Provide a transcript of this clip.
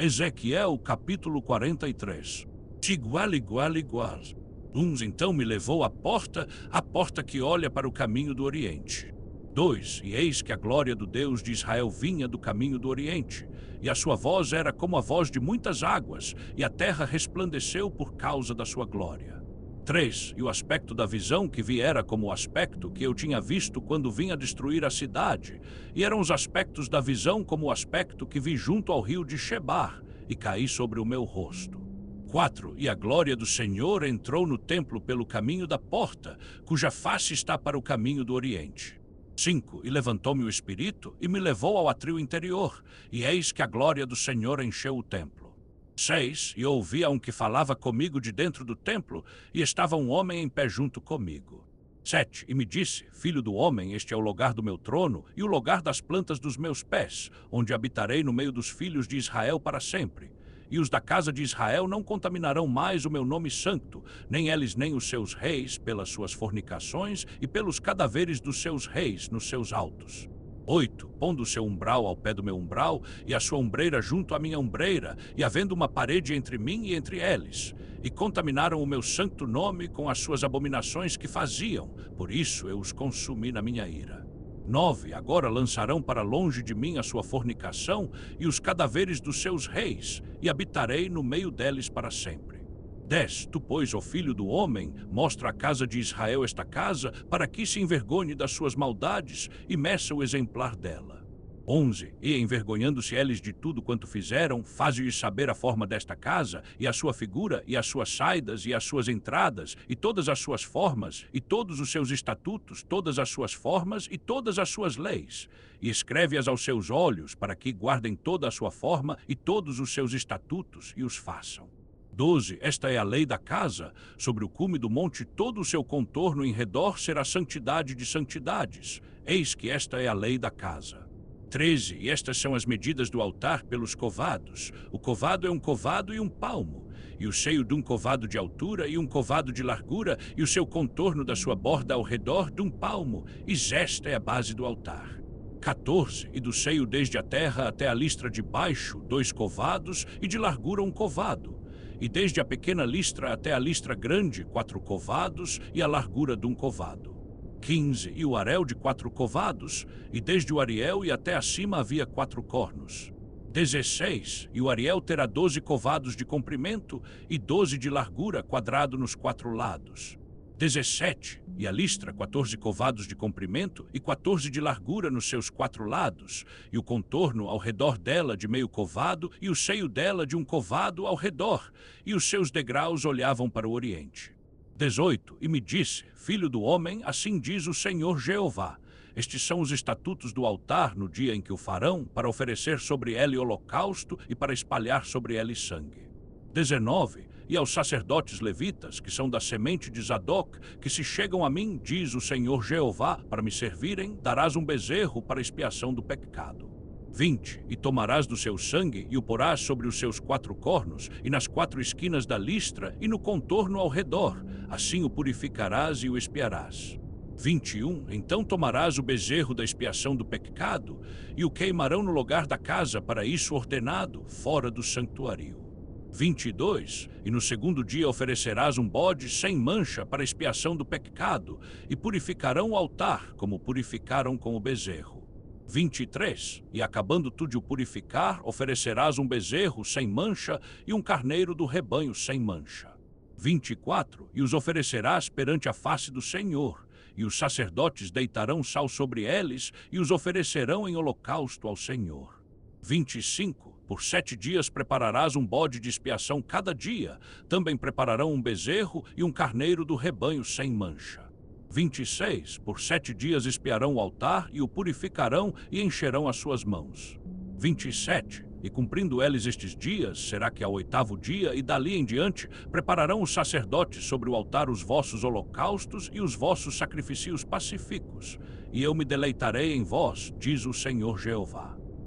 Ezequiel capítulo 43. Igual, igual, igual. Então me levou à porta que olha para o caminho do Oriente. 2. E eis que a glória do Deus de Israel vinha do caminho do Oriente, e a sua voz era como a voz de muitas águas, e a terra resplandeceu por causa da sua glória. 3. E o aspecto da visão que vi era como o aspecto que eu tinha visto quando vinha destruir a cidade, e eram os aspectos da visão como o aspecto que vi junto ao rio de Chebar, e caí sobre o meu rosto. 4. E a glória do Senhor entrou no templo pelo caminho da porta, cuja face está para o caminho do Oriente. 5. E levantou-me o Espírito e me levou ao átrio interior, e eis que a glória do Senhor encheu o templo. 6. E ouvi a um que falava comigo de dentro do templo, e estava um homem em pé junto comigo. 7. E me disse: Filho do homem, este é o lugar do meu trono e o lugar das plantas dos meus pés, onde habitarei no meio dos filhos de Israel para sempre. E os da casa de Israel não contaminarão mais o meu nome santo, nem eles nem os seus reis, pelas suas fornicações e pelos cadáveres dos seus reis nos seus altos. 8. Pondo o seu umbral ao pé do meu umbral, e a sua ombreira junto à minha ombreira, e havendo uma parede entre mim e entre eles. E contaminaram o meu santo nome com as suas abominações que faziam, por isso eu os consumi na minha ira. 9. Agora lançarão para longe de mim a sua fornicação e os cadáveres dos seus reis, e habitarei no meio deles para sempre. 10. Tu, pois, ó filho do homem, mostra à casa de Israel esta casa, para que se envergonhe das suas maldades e meça o exemplar dela. 11. E, envergonhando-se eles de tudo quanto fizeram, faze-lhes saber a forma desta casa, e a sua figura, e as suas saidas, e as suas entradas, e todas as suas formas, e todos os seus estatutos, todas as suas formas, e todas as suas leis. E escreve-as aos seus olhos, para que guardem toda a sua forma, e todos os seus estatutos, e os façam. 12. Esta é a lei da casa. Sobre o cume do monte todo o seu contorno em redor será santidade de santidades. Eis que esta é a lei da casa. 13. E estas são as medidas do altar pelos covados. O covado é um covado e um palmo, e o seio de um covado de altura e um covado de largura, e o seu contorno da sua borda ao redor de um palmo, e esta é a base do altar. 14. E do seio desde a terra até a listra de baixo, 2 covados, e de largura um covado. E desde a pequena listra até a listra grande, 4 covados, e a largura de um covado. 15. E o aréu de 4 covados, e desde o ariel e até acima havia 4 cornos. 16. E o ariel terá 12 covados de comprimento e 12 de largura, quadrado nos 4 lados. 17. E a listra, 14 covados de comprimento e 14 de largura nos seus 4 lados, e o contorno ao redor dela de meio covado, e o seio dela de um covado ao redor, e os seus degraus olhavam para o oriente. 18. E me disse: Filho do homem, assim diz o Senhor Jeová: estes são os estatutos do altar no dia em que o farão, para oferecer sobre ele holocausto e para espalhar sobre ele sangue. 19. E aos sacerdotes levitas, que são da semente de Zadoc, que se chegam a mim, diz o Senhor Jeová, para me servirem, darás um bezerro para expiação do pecado. 20. E tomarás do seu sangue e o porás sobre os seus 4 cornos, e nas 4 esquinas da listra, e no contorno ao redor. Assim o purificarás e o expiarás. 21. Então tomarás o bezerro da expiação do pecado, e o queimarão no lugar da casa, para isso ordenado, fora do santuário. 22. E no segundo dia oferecerás um bode sem mancha para expiação do pecado, e purificarão o altar, como purificaram com o bezerro. 23. E acabando tu de o purificar, oferecerás um bezerro sem mancha e um carneiro do rebanho sem mancha. 24. E os oferecerás perante a face do Senhor, e os sacerdotes deitarão sal sobre eles e os oferecerão em holocausto ao Senhor. 25. Por 7 dias prepararás um bode de expiação cada dia, também prepararão um bezerro e um carneiro do rebanho sem mancha. 26. Por 7 dias expiarão o altar e o purificarão e encherão as suas mãos. 27. E cumprindo eles estes dias, será que ao 8º dia e dali em diante prepararão os sacerdotes sobre o altar os vossos holocaustos e os vossos sacrifícios pacíficos, e eu me deleitarei em vós, diz o Senhor Jeová.